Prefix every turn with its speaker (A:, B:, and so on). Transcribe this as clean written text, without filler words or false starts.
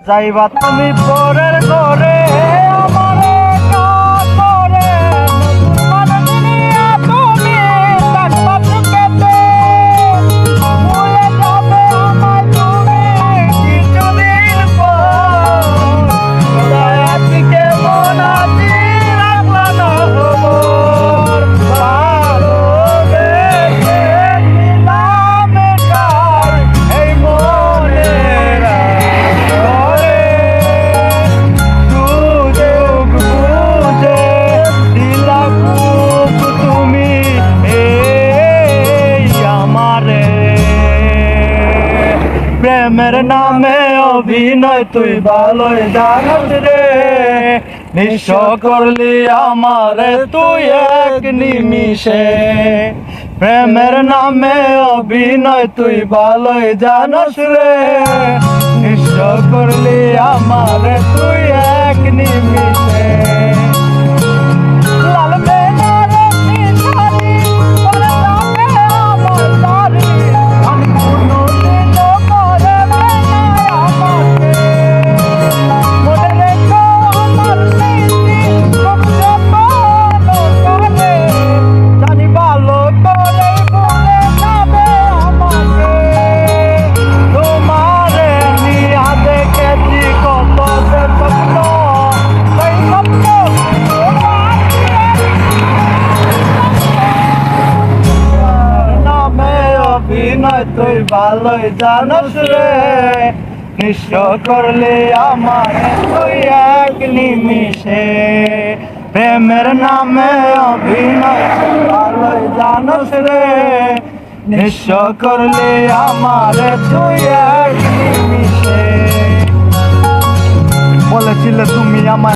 A: যাইবা তুমি পরের ঘরে আমারে কাজ করে নতুন মানুষ নিয়া তুমি থাকবা সুখেতে ভুলে যাবে আমায় তুমি কিছুদিন পর দয়া থেকে মন আছি রাখলা না খবর ভালোবেসে নিলাম কার এই মনের ঘরে সুযোগ বুঝে দিলা খুব তুমি এই আমারে প্রেমের নামে অভিনয় তুই ভালোই জানিস রে নিঃস্ব করলি আমারে তুই এক নিমিষে প্রেমের নামে অভিনয় তুই ভালোই জানিস রে নিঃস্ব করলি আমারে তুই এক নিমিষে লাল বেনারসি শাড়ি পরে যাবে আমার দাড়ি আমি কোনোদিন করবে না আমাকে মনে রেখো আমার স্মৃতি খুব ভালো করে জানি ভালো করে ভুলে যাবে আমাকে তোমারে নিয়া দেখেছি কত যে স্বপ্ন সেই স্বপ্ন নামে অভিনয় তুই ভালোই জানিস রে নিঃস্ব করলে আমার তুই এক নিমিষে প্রেমের নামে অভিনয় তুই ভালোই জানিস রে নিঃস্ব করলে আমার তুই এক নিমিষে বলেছিলে তুমি আমার